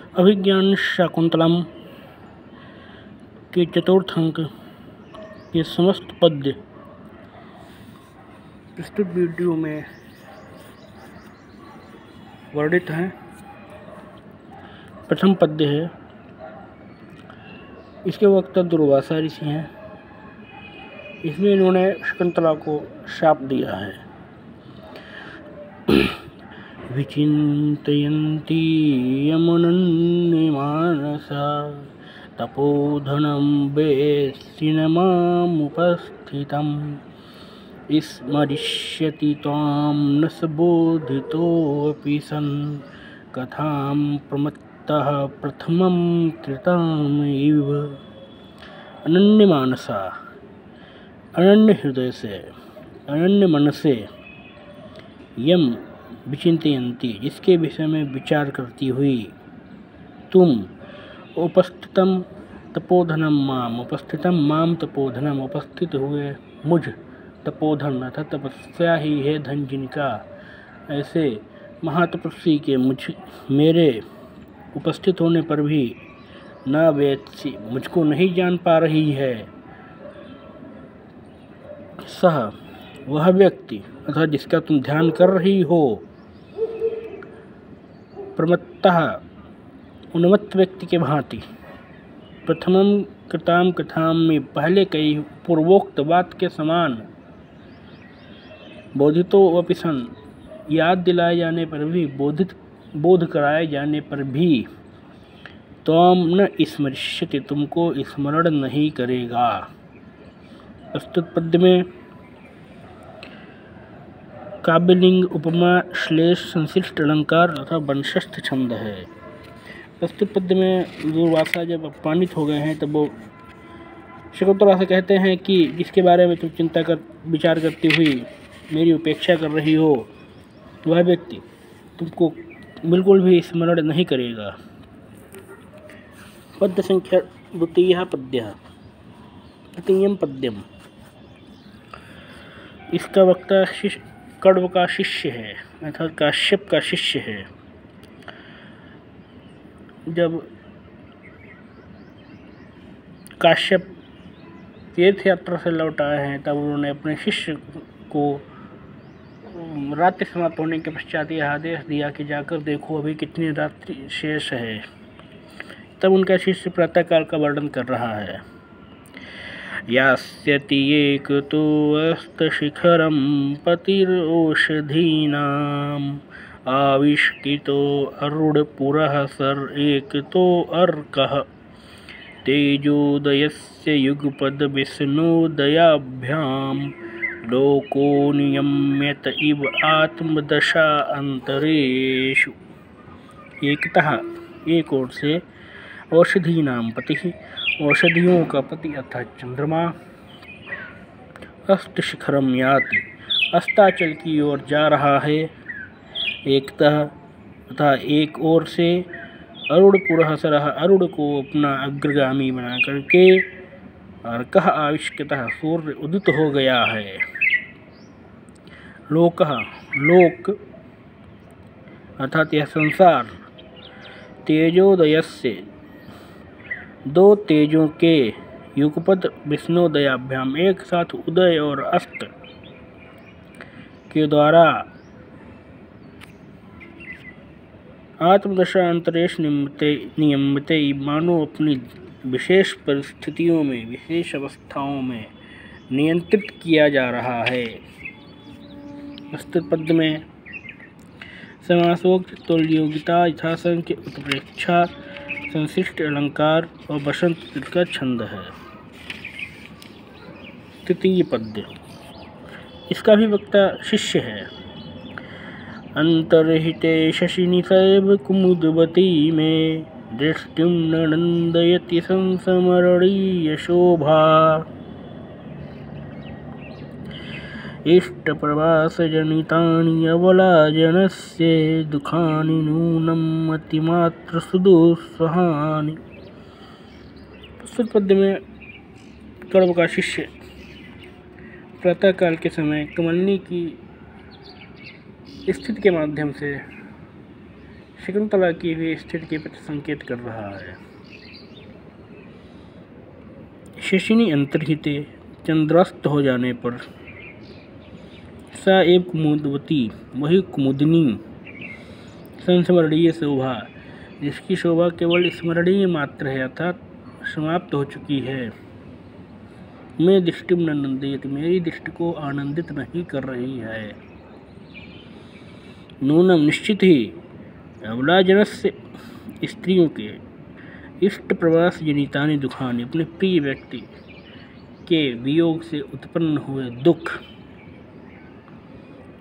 अभिज्ञान शाकुंतलम के चतुर्थ अंक के समस्त पद्य प्रस्तुत वीडियो में वर्णित हैं। प्रथम पद्य है, इसके वक्ता दुर्वासा ऋषि हैं। इसमें इन्होंने शकुंतला को शाप दिया है। विचिन्तयन्ती यमनन्यमानसा तपोधनं वेत्सिनमामुपस्थितं स्मरिष्यति त्वां न स बोधितोऽपि सन् कथां प्रमत्तः प्रथमं कृताम् इव। अनन्य मानसा, अनन्य हृदय से, अनन्य मन से, यम विचिन्तयन्ती जिसके विषय में विचार करती हुई, तुम उपस्थितम तपोधनम माम, उपस्थितम माम तपोधनम, उपस्थित हुए मुझ तपोधन अर्थात तपस्या ही है धन जिनका, ऐसे महातपस्वी के मेरे उपस्थित होने पर भी न वेत्सि मुझको नहीं जान पा रही है। सह वह व्यक्ति अर्थात जिसका तुम ध्यान कर रही हो, प्रमत्तः उन्मत्त व्यक्ति के भांति, प्रथमम कृताम कथाम में पहले कई पूर्वोक्त बात के समान, बोधितो अपि सन याद दिलाए जाने पर भी, बोध कराए जाने पर भी, त्वाम न स्मरिष्यति तुमको स्मरण नहीं करेगा। प्रस्तुत पद्य में काव्यलिंग, उपमा, श्लेष, संश्लिष्ट अलंकार तथा वंशस्थ छंद है। प्रस्तुत पद्य में दुर्वासा जब अपमानित हो गए हैं तब वो शकुंतला से कहते हैं कि जिसके बारे में तुम विचार करती हुई मेरी उपेक्षा कर रही हो, वह व्यक्ति तुमको बिल्कुल भी स्मरण नहीं करेगा। पद्य संख्या द्वितीय पद्य, तृतीयम पद्यम। इसका वक्ता कण्व का शिष्य है अर्थात काश्यप का शिष्य है। जब काश्यप तीर्थ यात्रा से लौट आए हैं तब उन्होंने अपने शिष्य को रात्रि समाप्त होने के पश्चात यह आदेश दिया कि जाकर देखो अभी कितनी रात्रि शेष है। तब उनका शिष्य प्रातःकाल का वर्णन कर रहा है। यास्यति एकतो अस्तशिखरं पतिरोषधीनाम् आविष्कृतो अरुणपुरःसर एकतो अर्कः तेजोदयस्य युगपद विष्णुदयाभ्यां लोको नियम्यत इव आत्मदशा अंतरेषु। एकतः एक ओर से औषधि नाम पति, औषधियों का पति अर्थात चंद्रमा, अस्त शिखरम याति अस्ताचल की ओर जा रहा है। एकतः तथा एक ओर से अरुण पुरःसरः अरुण को अपना अग्रगामी बना करके, और कह आविष्कृतः सूर्य उदित हो गया है। लोकः लोक अर्थात यह संसार, तेजोदयस्य दो तेजों के, युगपद विष्णुदयाभ्याम एक साथ उदय और अस्त के द्वारा, आत्मदशा अंतरेश नियमते मानो अपनी विशेष परिस्थितियों में, विशेष अवस्थाओं में नियंत्रित किया जा रहा है। प्रस्तुत पद्य में समासोक्त तुल्योगिता, यथासंख्य, उत्प्रेक्षा, संश्लिष्ट अलंकार और वसंत का छंद है। तृतीय पद्य, इसका भी वक्ता शिष्य है। अंतर्हिते शशिनिशैव कुमुदवती में दृष्टिं न नंदयति संसमरणीय शोभा इष्टप्रवासजनितानि अबलाजनस्य दुःखानि नूनम् अतिमात्र सुदुस्सहानि। प्रस्तुत पद्य में कण्व का शिष्य प्रातःकाल के समय कमलनी की स्थिति के माध्यम से शकुंतला की भी स्थिति के प्रति संकेत कर रहा है। शशिनी अंतर्हिते चंद्रास्त हो जाने पर सा एव कुमुदवती, वही कुमुदिनी संस्मरणीय शोभा, जिसकी शोभा केवल स्मरणीय मात्र है अर्थात समाप्त हो चुकी है। मैं दृष्टि न नंदित, मेरी दृष्टि को आनंदित नहीं कर रही है। नूनम निश्चित ही अबलाजनस्य, स्त्रियों के इष्ट प्रवास जनितानि दुखानि, अपने प्रिय व्यक्ति के वियोग से उत्पन्न हुए दुख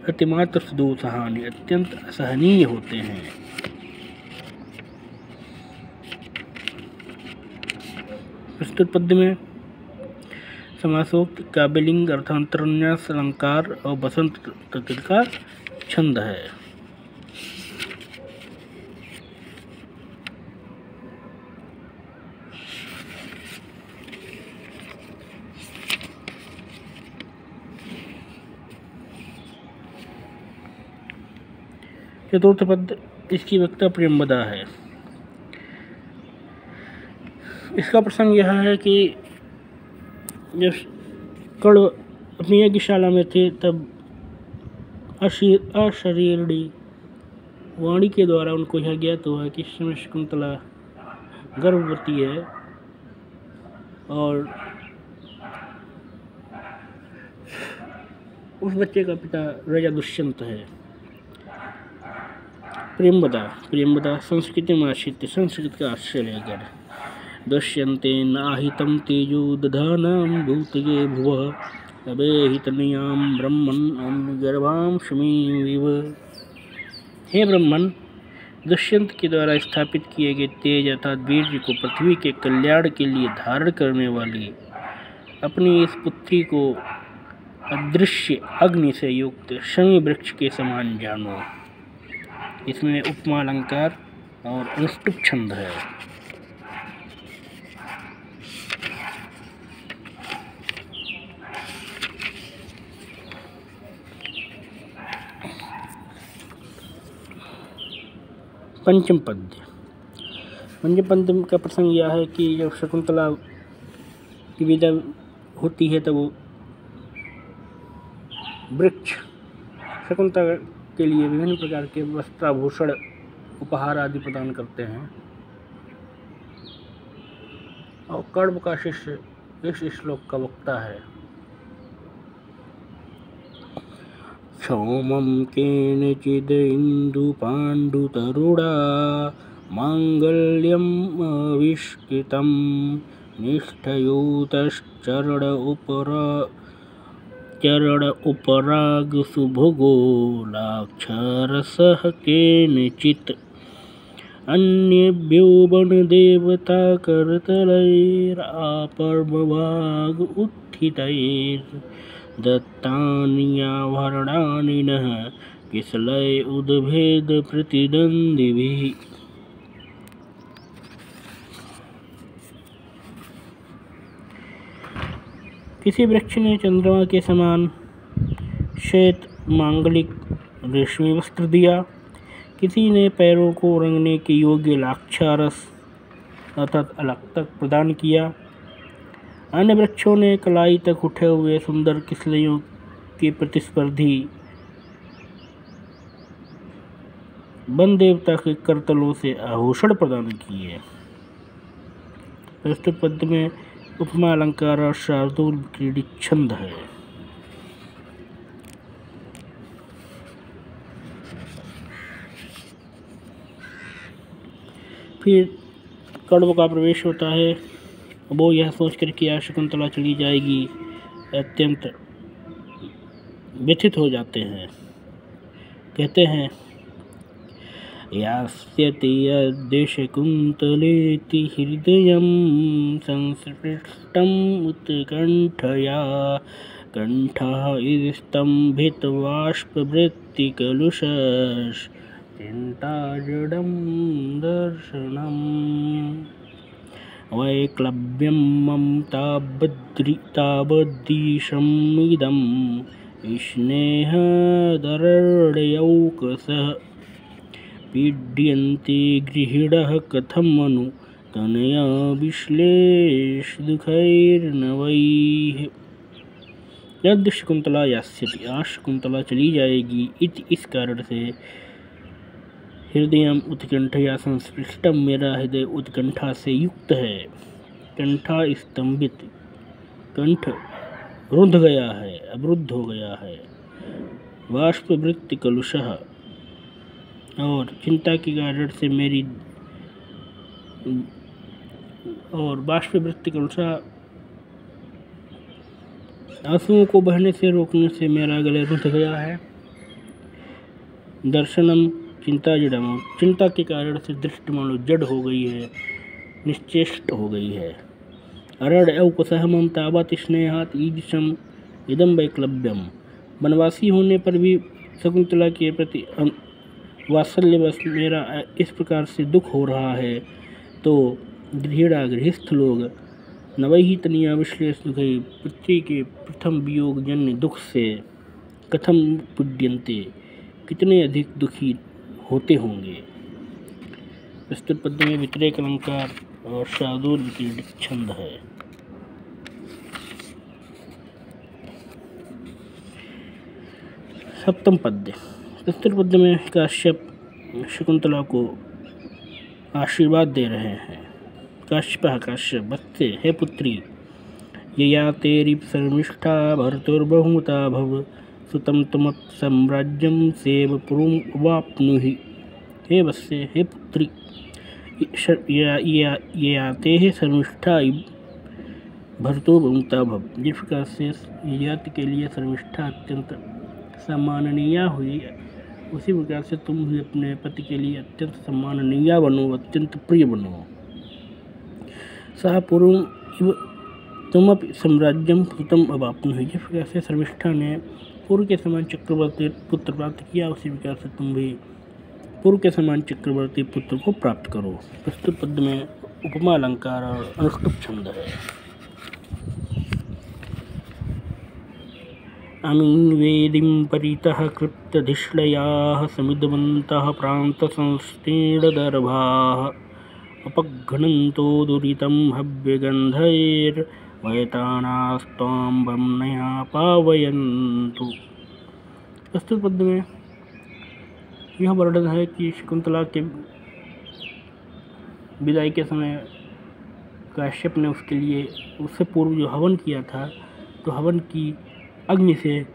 अतिमात्र सुदूसहानि, अत्यंत असहनीय होते हैं। प्रस्तुत पद्य में समासोक्त काव्यलिंग अर्थांतरन्यास अलंकार और बसंत तत्व का छंद है। चतुर्थ पद, इसकी वक्ता प्रियंवदा है। इसका प्रसंग यह है कि जब कर्ण अपनी यज्ञशाला में थे तब अशरीरणी वाणी के द्वारा उनको यह ज्ञात हुआ कि इस समय शकुंतला गर्भवती है और उस बच्चे का पिता राजा दुष्यंत है। प्रियंवदा संस्कृति में आश्रित, संस्कृत का आश्रय लेकर दुष्यंतेन आहितं तेजो दधानां भूतये भुवः अबेहितनयां ब्रह्मन् गर्भां शमीविव। हे ब्रह्मन, दुष्यंत के द्वारा स्थापित किए गए तेज अर्थात वीर्य को पृथ्वी के कल्याण के लिए धारण करने वाली अपनी इस पुत्री को अदृश्य अग्नि से युक्त शमी वृक्ष के समान जानो। इसमें उपमा अलंकार और अनुष्टुप छंद है। पंचम पद्य का प्रसंग यह है कि जब शकुंतला की विदा होती है तब वो वृक्ष शकुंतला के लिए विभिन्न प्रकार के वस्त्राभूषण उपहार आदि प्रदान करते हैं। और कण्व का शिष्य इस श्लोक का वक्ता है। क्षौमं केनचिद् इन्दुपाण्डुतरुणा माङ्गल्यम् आविष्कृतं निष्ठयूतश्चरण उपरागसुभगो लाक्षारसः केनचित् अन्येभ्यो वनदेवताकरतलैरापर्वभाग उत्थितैर्दत्तान्याभरणानि नः किसलय उद्भेद प्रतिद्वन्द्विभिः। किसी वृक्ष ने चंद्रमा के समान श्वेत मांगलिक रेशमी वस्त्र दिया, किसी ने पैरों को रंगने के योग्य लाक्षारस अर्थात अलक्तक प्रदान किया। अन्य वृक्षों ने कलाई तक उठे हुए सुंदर किसलयों के प्रतिस्पर्धी वन देवता के करतलों से आभूषण प्रदान किए। प्रस्तुत पद्य में उपमा अलंकार और शार्दूल क्रीडित छंद है। फिर कण्व का प्रवेश होता है। वो यह सोचकर कि आज शकुंतला चली जाएगी अत्यंत व्यथित हो जाते हैं। कहते हैं यास्यति यद्देशकुन्तलेति हृदयं संस्पृष्टम् उत्कण्ठया कण्ठः स्तम्भितबाष्पवृत्तिकलुषश्चिन्ताजडं दर्शनम् वैक्लव्यं मम तावद्दीशमिदं स्नेहदरण्यौकसः पीड्यन्ते गृहिणः कथं मनु तनया विश्लेषदुःखैर्नवैः। यद् शकुंतला यास्यति, आज शकुंतला चली जाएगी, इति इस कारण से हृदयम उत्कंठया संस्पृष्टम, मेरा हृदय उत्कंठा से युक्त है। कंठा स्तंभित, कंठ रुंध गया है, अवरुद्ध हो गया है। बाष्पवृत्ति कलुषः, और चिंता के कारण से मेरी और बाष्पवृत्ति कलुषः, आंसुओं को बहने से रोकने से मेरा गला रुंध गया है। दर्शनम चिंता जड़म, चिंता के कारण से दृष्टि मानो जड़ हो गई है, निश्चेष्ट हो गई है। अरण्य औकसहमम तावत स्नेहात ईदृशम इदम वैक्लव्यम, वनवासी होने पर भी शकुंतला के प्रति वात्सल्यवश मेरा इस प्रकार से दुख हो रहा है, तो गृहिणा गृहस्थ लोग नवैहि तनिया विश्लेष दुखै, पृथ्वी के प्रथम वियोग जन्य दुख से कथम पीड्यन्ते, कितने अधिक दुखी होते होंगे। प्रस्तुत पद्य में व्यतिरेक अलंकार और शार्दूल विक्रीडित छंद है। सप्तम पद्य। प्रस्तुत पद्य में काश्यप शकुंतला को आशीर्वाद दे रहे हैं। काश्यप बच्चे, हे पुत्री, यया तेरी शर्मिष्ठा भर्तुर्बहुमता भव, सुतम तमत् साम्राज्यम सेव पुरुम वाप्नुहि। हे वत्से, हे पुत्री, ये आते हैं शर्मिष्ठा भर्तो बहुमता भव, जिस प्रकार से ययाति के लिए शर्मिष्ठा अत्यंत सम्माननीय हुई, उसी प्रकार से तुम भी अपने पति के लिए अत्यंत सम्माननीय बनो, अत्यंत प्रिय बनो। सह पुरुम इव तुमपि साम्राज्यम सुतम अवाप्नुहि, जिस प्रकार से शर्मिष्ठा ने पूर्व के समान चक्रवर्ती पुत्र प्राप्त किया, उसी प्रकार से तुम भी पूर्व के समान चक्रवर्ती पुत्र को प्राप्त करो। प्रस्तुत पद्य में उपमा अलंकार और अनुष्टुप छंद है। अमीन वेदिं परितः कृप्तधिश्लयाः समिधवन्तः प्रान्तसंस्तीर्णदर्भाः, अपघ्नन्तो दुरितं हव्यगन्धैर्वयतानास्त्वां वम्नया पावयन्तु। प्रस्तुत पद्य में यह वर्णन है कि शकुंतला के विदाई के समय काश्यप ने उसके लिए उससे पूर्व जो हवन किया था, तो हवन की अग्नि से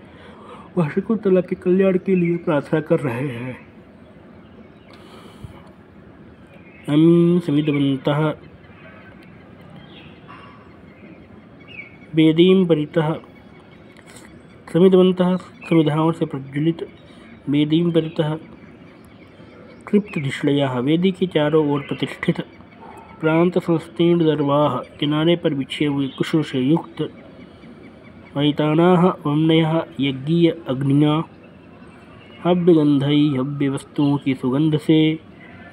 वह शकुंतला के कल्याण के लिए प्रार्थना कर रहे हैं। अमीन समिधवन्तः वेदीं परितः, समिधवन्तः समिधाओं से प्रज्वलित, वेदीं परितः कृप्तधिश्लयाः, वेदी के चारों ओर प्रतिष्ठित, प्रांत संस्तीर्ण दर्वाः, किनारे पर बिछे हुए कुशों से युक्त, वैतानाः वम्नयः, यज्ञीय अग्नियाँ, हव्यगंधई, हव्य वस्तुओं की सुगंध से,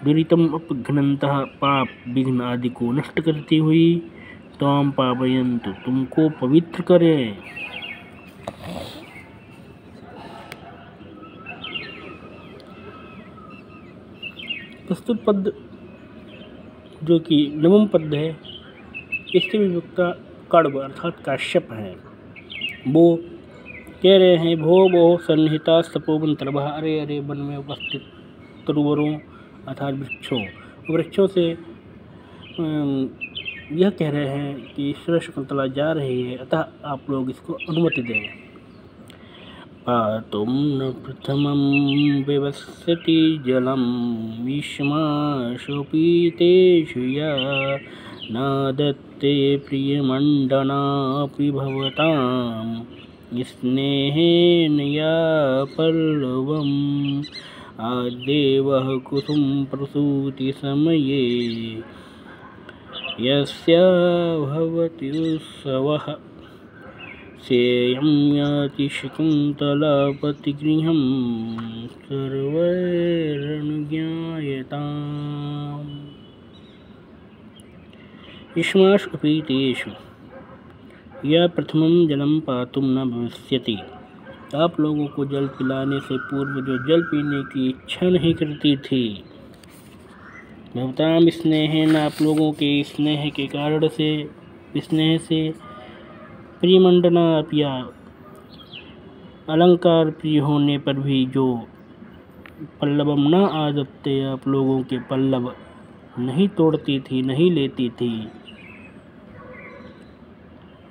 दुरितम अपघ्नन्तः, पाप विघ्न आदि को नष्ट करती हुई, त्वां पावयन्तु, तुमको पवित्र करें। प्रस्तुत पद जो कि नवम पद है, इसके विवक्ता कण्व अर्थात काश्यप हैं। वो कह रहे हैं, भो सन्निहिता तपोवन तरभा, अरे अरे वन में उपस्थित तरुवरों अर्थात वृक्षों से यह कह रहे हैं कि ईश्वर शकुंतला जा रही है, अतः आप लोग इसको अनुमति दें। पातुं न प्रथमं विवस्यति जलं, विष्माशोपीतेषु या नादत्ते प्रियमण्डनापि भवतां, स्नेहेन या पल्लवम् आदेवः कुसुम प्रसूति समये, यस्य भवति उत्सवः, सेयं याति शकुन्तला पतिगृहं सर्वैरनुज्ञायताम्। युष्मासु उपीतेषु या प्रथमं जलं पातुं न भविष्यति, आप लोगों को जल पिलाने से पूर्व जो जल पीने की इच्छा नहीं करती थी, भवताम स्नेहेन, आप लोगों के स्नेह के कारण से, स्नेह से, प्रियमंडना पिया, अलंकार प्रिय होने पर भी जो पल्लवम न आदत्ते, आप लोगों के पल्लव नहीं तोड़ती थी, नहीं लेती थी।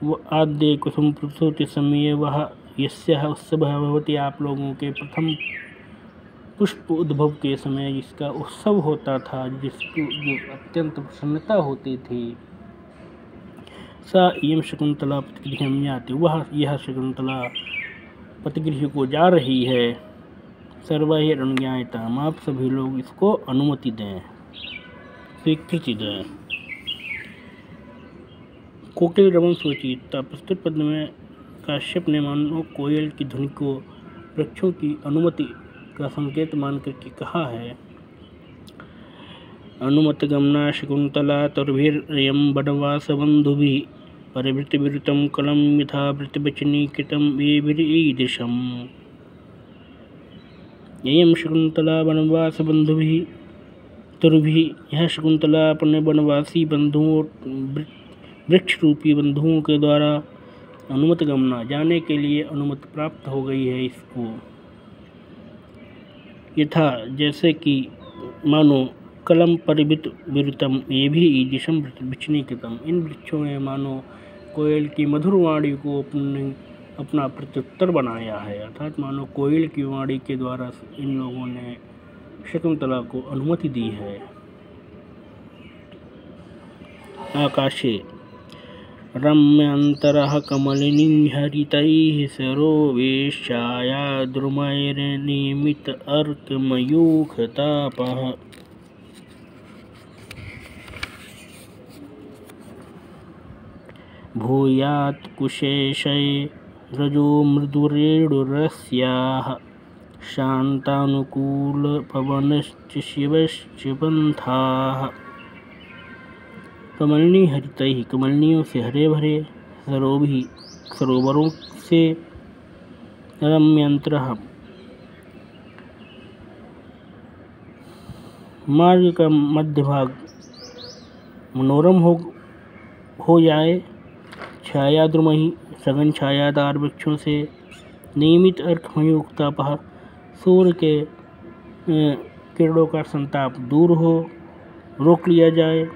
वो आद्य कुसुम प्रसूति समय वह यस्य उत्सव भवति, आप लोगों के प्रथम पुष्प उद्भव के समय जिसका उत्सव होता था, जिसकी जो अत्यंत प्रसन्नता होती थी, सा इयं शकुंतला पतिगृहं याति, वह यह शकुंतला पतिगृह को जा रही है। सर्वैरनुज्ञायताम्, आप सभी लोग इसको अनुमति दें, स्वीकृति दें। कोकिल रवन सोचिता, प्रस्तुत पद में काश्यप ने मानो कोयल की ध्वनि को वृक्षों की अनुमति का संकेत मान करके कहा है। अनुमत गमना शकुंतला तुर्भिर्यं वनवास बंधुभिः, परिवृत्तिविरुतं कलं यथा वृत्तिवचनी कृतं वेभिरीदृशम्। ययं शकुंतला वनवास बंधुभिः तुर्भिः, यह शकुंतला अपने वनवासी बंधुओं, वृक्ष रूपी बंधुओं के द्वारा अनुमत गमना, जाने के लिए अनुमति प्राप्त हो गई है इसको। यथा, जैसे कि, मानो कलम परिवित विरुतम ये भी ईदिशम विचनी कृतम, इन वृक्षों ने मानो कोयल की मधुर वाणी को अपना प्रत्युत्तर बनाया है। अर्थात मानो कोयल की वाणी के द्वारा इन लोगों ने शकुंतला को अनुमति दी है। आकाशे रम्यन्तरः कमलिनी हरितैः सरोवेशाया द्रुमैर्नियमित अर्कमयूखतापः। भूयात् कुशेशै रजो मृदुरेणुरस्याः, शान्तानुकूलपवनश्च शिवश्च पन्थाः। कमलिनी हरितैः, कमलिनियों से हरे भरे, सरोवरों से, रम्यंतरः, मार्ग का मध्य भाग मनोरम हो जाए, छायाद्रुमहि, सघन छायादार वृक्षों से, नियमित अर्कमयूखतापः, सूर्य के किरणों का संताप दूर हो, रोक लिया जाए।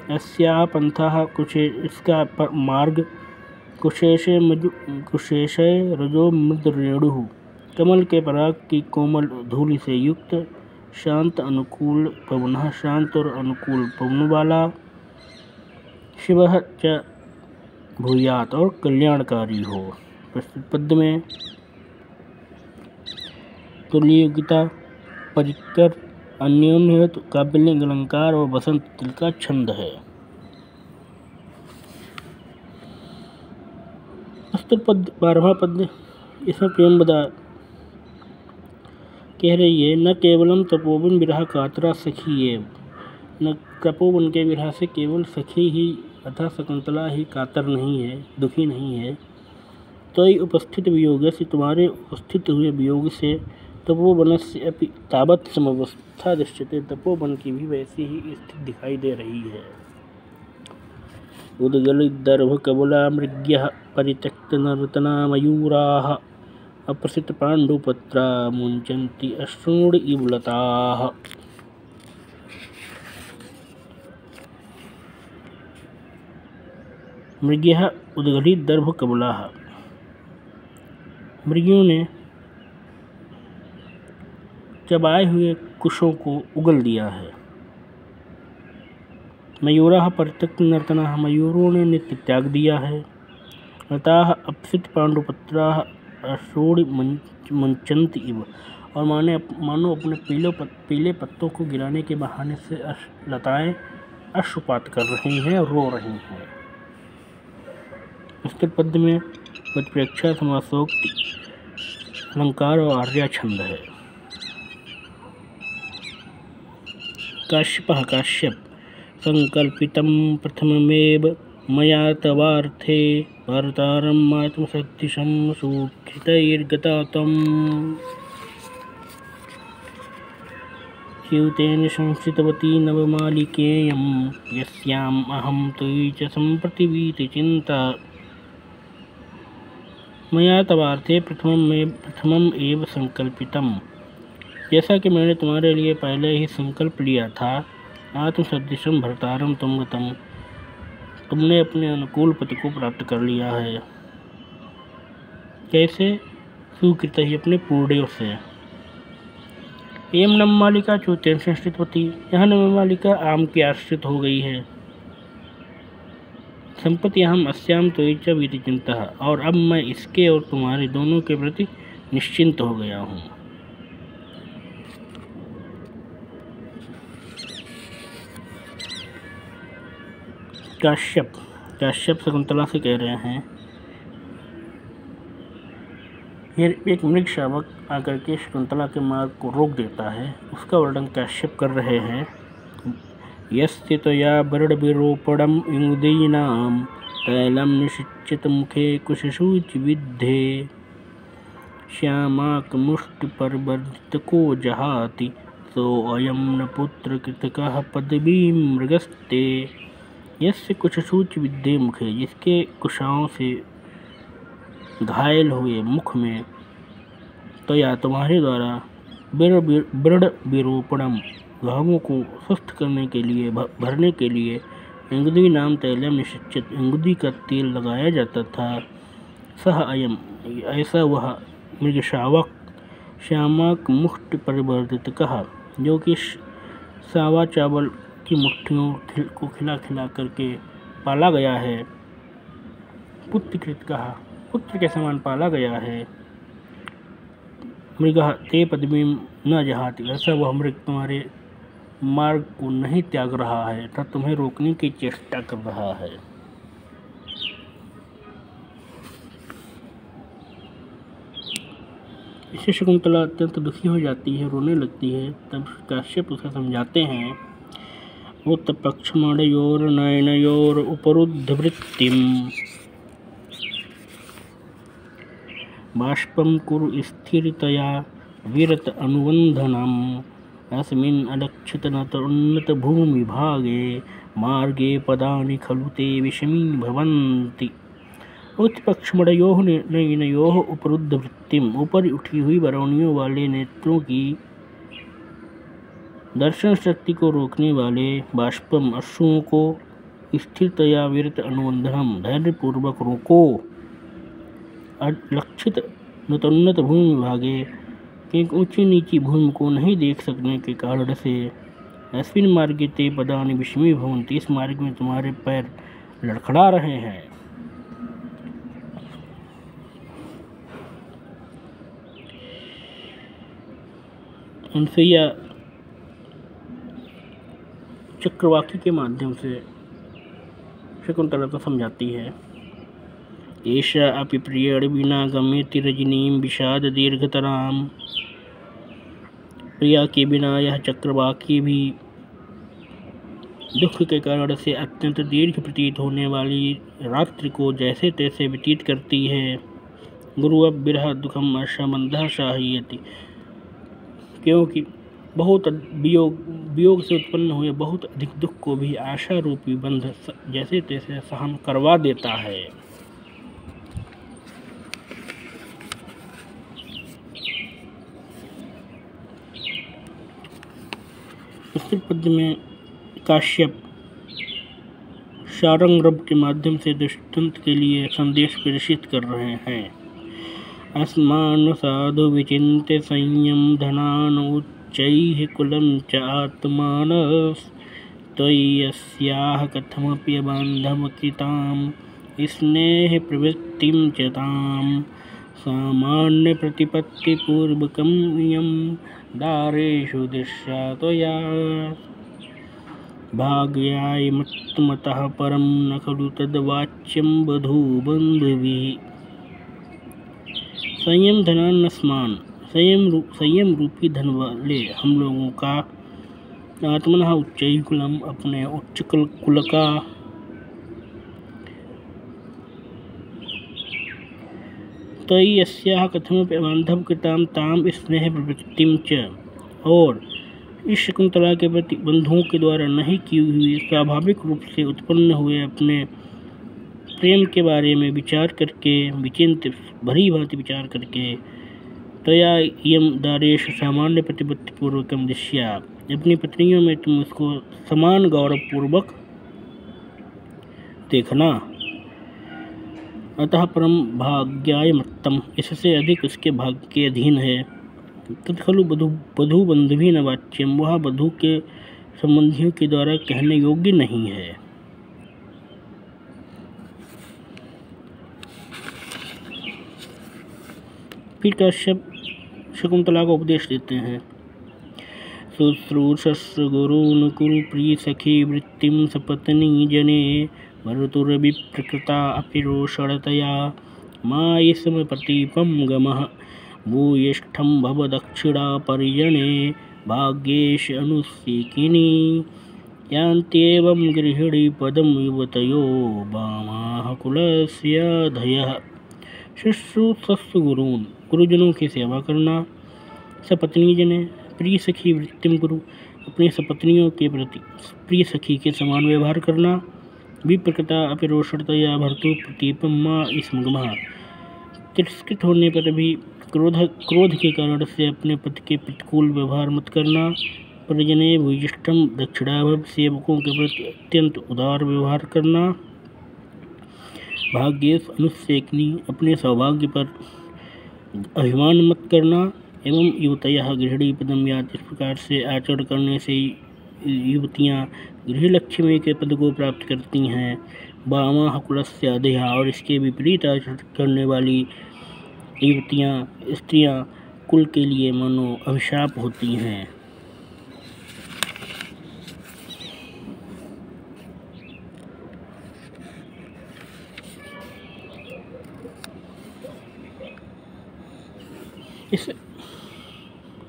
अस्याः पंथाः, इसका मार्ग, कुशेशे रजो मृदुरेणुः, कमल के पराग की कोमल धूलि से युक्त, शांत अनुकूल पवनः, शांत और अनुकूल पवन वाला, शिवः च भूयात, और कल्याणकारी हो। प्रस्तुत पद्य में तुल्ययुगिता, परिकर, अन्योन्य काव्यलिंग अलंकार और बसंत तिल का छंद है। प्रस्तुत पद्य 12वां पद्य, इसमें प्रेम बदा कह रही है। न केवलम तपोवन विरह कातरा सखी एव, न तपोवन के विरह से केवल सखी ही अर्थात शकुंतला ही कातर नहीं है, दुखी नहीं है। तो उपस्थित वियोग से, तुम्हारे उपस्थित हुए वियोग से, तपोवन से अपि तावत् समवस्था दृश्यते, तपोवन की भी वैसी ही स्थिति दिखाई दे रही है। उद्गलितदर्भ कबला मृग्यः, परित्यक्त नर्तना मयूराः, अप्रसित पाण्डुपत्रा मुञ्चन्ति अश्रूण इव लताः। मृग्यः उद्गलितदर्भ कबलाः, मृगियों ने चबाए हुए कुशों को उगल दिया है। मयूराः परित्यक्त नर्तनाः, मयूरों ने नृत्य त्याग दिया है। लताः अपसित पाण्डुपत्राः अश्रूण मुञ्चन्ति इव, और मानो अपने पीले पत्तों को गिराने के बहाने से लताएं अश्रुपात कर रही हैं और रो रही हैं। इसके पद्य में उत्प्रेक्षा, समासोक्ति, अलंकार और आर्या छंद है। काश्यपः, काश्यप, संकल्पितं प्रथममेव मया तवार्थे, भर्तारम् आत्मसदृशं सुकृतैर्गता तम्। च्युतेन संस्थितवती नवमालिकेयं यस्याम् अहं त्वयि च सम्प्रति वीतचिन्ता मया तवार्थे प्रथमम् एव संकल्पितम्। जैसा कि मैंने तुम्हारे लिए पहले ही संकल्प लिया था, आत्मसदृशं भर्तारं तुम गतम्, तुमने अपने अनुकूल पति को प्राप्त कर लिया है। कैसे? सुकृत ही अपने पूर्णों से। एम नवमालिका च्युतेन संस्थितवती, यह नवमालिका आम की आश्रित हो गई है। संपत्ति हम अस्याम त्वयि च वीतचिंता, और अब मैं इसके और तुम्हारे दोनों के प्रति निश्चिंत हो गया हूँ। काश्यप शकुंतला से कह रहे हैं, फिर एक मृग शावक आकर के शकुंतला के मार्ग को रोक देता है। उसका वर्णन काश्यप कर रहे हैं। यस्य त्वया बर्डविरूपणम् इंगुदीनां तैलं निषिच्यत मुखे कुशशुचिविद्धे श्यामाकमुष्टिपरिवर्तितको जहाति सोऽयं न पुत्रकृतकः पदवीं मृगस्ते। यस्य कुशशुचिविद्धे मुखे, जिसके कुशाओं से घायल हुए मुख में, त्वया तुम्हारे द्वारा बर्डविरूपणम् घावों को स्वस्थ करने के लिए, भरने के लिए इंगुदी नाम तैलम निश्चित इंगुदी का तेल लगाया जाता था। सह अयम, ऐसा वह मृगशावक श्यामाक मुष्टि परिवर्तित कहा, जो कि सावा चावल की मुट्ठियों को खिला खिला करके पाला गया है। पुत्रकृत कहा, पुत्र के समान पाला गया है। मृग ते पदवी न जहाति, ऐसा वह मृग तुम्हारे मार्ग को नहीं त्याग रहा है तथा तुम्हें रोकने की चेष्टा कर रहा है। इससे शकुंतला अत्यंत दुखी हो जाती है, रोने लगती है। तब काश्यप उसे समझाते हैं, उत्पक्षमणयोर नयनयोर उपरुद्ध वृत्तिम बाष्पं कुरु स्थिरतया विरत अनुबंधनम् अस्मिन् अलक्षितनत उन्नत भूमि भागे मार्गे पदानि खलु ते विषमी भवन्ति। उत्पक्षमणयोः नयनयोः उपरुद्ध वृत्तिम, ऊपर उठी हुई बरौनियों वाले नेत्रों की दर्शन शक्ति को रोकने वाले बाष्पम, अश्रुओं को स्थिरतया विरत अनुबंधनम, धैर्यपूर्वक रोको। लक्षित नतोन्नत भूमि भागे, एक ऊंची नीची भूमि को नहीं देख सकने के कारण से, अस्मिन् मार्गे ते पदानि विषमी भवन्ति, इस मार्ग में तुम्हारे पैर लड़खड़ा रहे हैं। अनसुईया चक्रवाकी के माध्यम से शकुंतला को समझाती है, एषा अपि प्रियेण विना गम्यति रजनीं विषाद दीर्घतराम। प्रिया के बिना यह चक्रवाकी भी दुख के कारण से अत्यंत दीर्घ प्रतीत होने वाली रात्रि को जैसे तैसे व्यतीत करती है। गुरु अब बिरह दुखम अशमंधा शाहीयति, क्योंकि बहुत वियोग से उत्पन्न हुए बहुत अधिक दुख को भी आशा रूपी बंध जैसे तैसे सहन करवा देता है। इस पद्य में काश्यप शारंगरभ के माध्यम से दुष्यंत के लिए संदेश प्रेषित कर रहे हैं। अस्मान साधु विचिन्त्य संयम धनान उच्चैः कुलं च आत्मानस् त्वयि अस्याः कथमपि बान्धव कृतां स्नेह प्रवृत्तिं च तां सामान्य प्रतिपत्ति पूर्वकं यं दारेषु दिशा त्वया भाग्याय मत्तमतः परं न खलु तद्वाच्यं वधूबन्धुभिः। संयम धनान्नस्मान, संयम रूपी धन वाले हम लोगों का, आत्मनः उच्चैः कुलम, अपने उच्च कुल का, त्वयि अस्याः कथमपि बान्धव कृतां तां स्नेह प्रवृत्तिं च, और इस शकुंतला के प्रति बंधुओं के द्वारा नहीं की हुई स्वाभाविक रूप से उत्पन्न हुए अपने प्रेम के बारे में विचार करके विचिंत भली भांति विचार करके तया यम दारेश सामान्य प्रतिपत्तिपूर्वकम दृश्या, अपनी पत्नियों में तुम उसको समान गौरवपूर्वक देखना। अतः परम भाग्याय मत्तम, इससे अधिक उसके भाग्य के अधीन है। तत्खलु बधू बंधुभी न वाच्यम, वह बधू के संबंधियों के द्वारा कहने योग्य नहीं है। फिर कश्यप शकुंतला को उपदेश देते हैं। शुश्रूषस्व गुरून् कुरु प्रिय सखी वृत्तिं सपत्नी जने भर्तुर्विप्रकृता अपि रोषणतया मायि समप्रतीपं गमः भूयिष्ठं भव दक्षिणा परिजने भाग्येश अनुसेकिनी यान्त्येवं गृहिणी पदं युवतयो वामाः कुलस्य धयः। शुश्रूषस्व गुरून्, गुरुजनों की सेवा करना। सपत्नी जने प्रिय सखी वृत्तिम गुरु, अपनी सपत्नियों के प्रति प्रिय सखी के समान व्यवहार करना। विप्रकृता अपि रोषणतया भर्तु प्रतीपम मां स्मगमः, तिरस्कृत होने पर भी क्रोध के कारण से अपने पति के प्रतिकूल व्यवहार मत करना। परिजने भूयिष्ठम दक्षिणाभव, सेवकों के प्रति अत्यंत उदार व्यवहार करना। भाग्येश अनुसेकनी, अपने सौभाग्य पर अभिमान मत करना। एवं युवतयः गृहिणी पदम यात, इस प्रकार से आचरण करने से युवतियाँ गृह लक्ष्मी के पद को प्राप्त करती हैं। वामाः कुलस्य अधयः, और इसके विपरीत आचरण करने वाली युवतियाँ स्त्रियाँ कुल के लिए मानो अभिशाप होती हैं। इस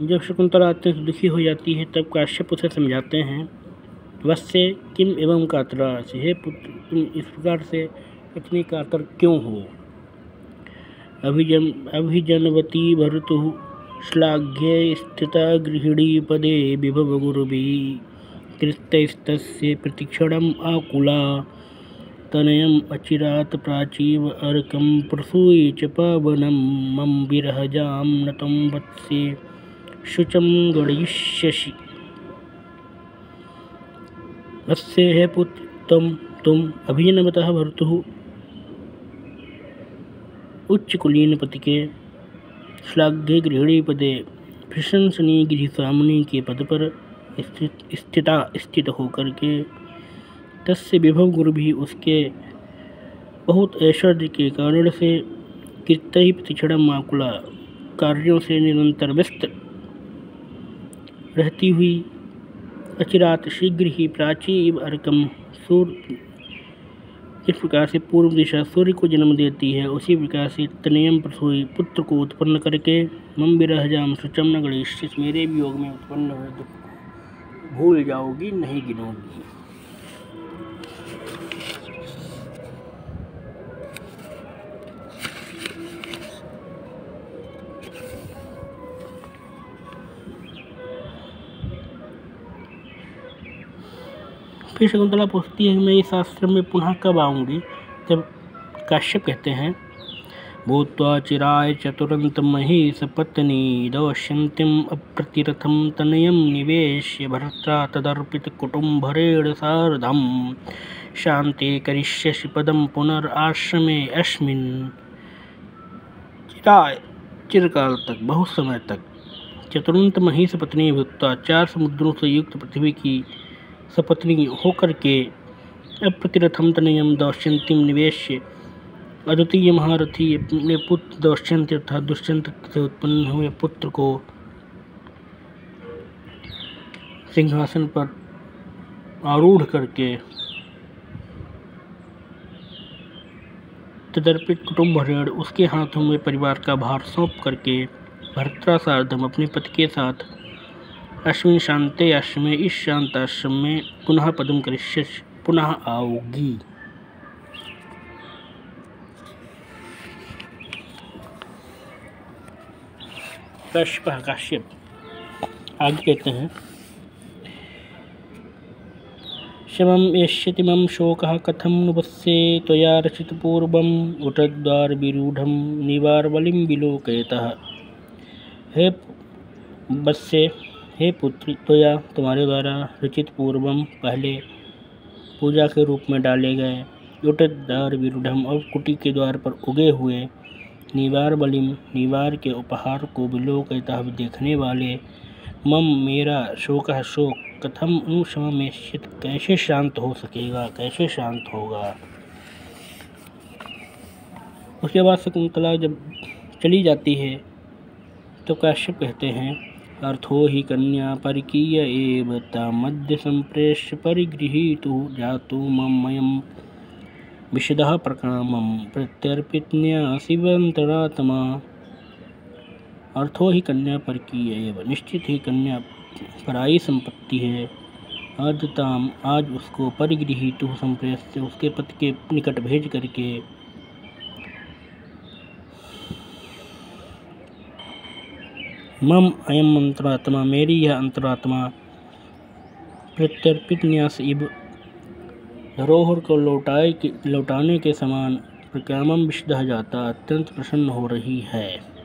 जब शकुंतला अत्यंत दुखी हो जाती है तब काश्यप उसे समझाते हैं। वत्से किम एवं कातरा, हे पुत्र, तुम इस प्रकार से इतनी कातर क्यों हो। अभिजनवती भर्तुः श्लाघ्ये स्थिता गृहिणी पदे विभव गुरुभिः कृतैस्तस्य प्रतिक्षणम् आकुला तनयम् अचिरात् प्राचीव अर्कं प्रसूये च पावनं मम विरहजां न तं वत्से शुचं गणयिष्यसि। वत्से, है पुत्र, तुम अभिजनवतः भर्तुः उच्च कुलीन पति के श्लाघ्य गृहिणी पदे प्रशंसनीय गृहस्वामिनी के पद पर स्थित होकर के तस्य विभव गुरु भी उसके बहुत ऐश्वर्य के कारण से कृत्य प्रतिक्षणम आकुला, कार्यों से निरंतर व्यस्त रहती हुई अचिरात शीघ्र ही प्राची इव अर्कम, सूर्य इस प्रकार से पूर्व दिशा सूर्य को जन्म देती है, उसी प्रकार से तनयम प्रसूई पुत्र को उत्पन्न करके मम विरहजाम शुचम न गणेश, मेरे वियोग में उत्पन्न हुए दुख भूल जाओगी, नहीं गिनोगी। फिर शकुंतला पूछती है मैं इस आश्रम में पुनः कब आऊँगी। जब काश्यप कहते हैं भूत्वा चिराय चतुरन्तमही सपत्नी दौश्यन्तीम् अप्रतिरथं तनयं निवेश्य भर्त्रा तदर्पितकुटुम्भरेण सार्धं शान्ते करिष्यसि पदं पुनराश्रमे अस्मिन्। चिराय, चिरकाल तक, बहुत समय तक, चतुरन्तमही सपत्नी भूत्वा, 4 समुद्रों से युक्त पृथ्वी की सपत्नी होकर के अप्रतिरथम तनयम दौश्यंतीम निवेश्य, अद्वितीय महारथी अपने पुत्र दौश्यंत अर्थात दुष्यंत से उत्पन्न हुए पुत्र को सिंहासन पर आरूढ़ करके तदर्पित कुटुम्भरेण, उसके हाथों में परिवार का भार सौंप करके भर्त्रा सार्धम, अपने पति के साथ अश्विन शांते आश्रम में, इस शांत आश्रम में पुनः पदम करिष्यसि, पुनः आओगी। काश्यप आगे कहते हैं शमं यस्यति मम शोकः कथं नुपस्ये त्वया रचितपूर्वम् उटद्वारविरूढं निवारबलिं विलोकयतः। हे वत्से, हे पुत्री, त्वया तुम्हारे द्वारा रचित पूर्वम पहले पूजा के रूप में डाले गए उटद्वार विरूढ़म और कुटी के द्वार पर उगे हुए निवार बलिम निवार के उपहार को विलोकयतः देखने वाले मम मेरा शोक कथम शममेष्यत कैसे शांत हो सकेगा, कैसे शांत होगा। उसके बाद शकुंतला जब चली जाती है तो कश्यप कहते हैं अर्थो हि कन्या परिकीय एव तामद्य संप्रेष्य परिगृहीतु जातु ममयं विशदः प्रकामं प्रत्यर्पितन्या शिवंतरात्मा। अर्थो ही कन्या परिकीय एव, निश्चित ही कन्या पराई संपत्ति है। आद्यताम, आज उसको परिगृहीतु संप्रेष्य उसके पति के निकट भेज करके मम अयम अंतरात्मा, मेरी यह अंतरात्मा प्रत्यर्पित न्यास इव धरोहर को लौटाने के समान प्रकामम विशदः जाता अत्यंत प्रसन्न हो रही है।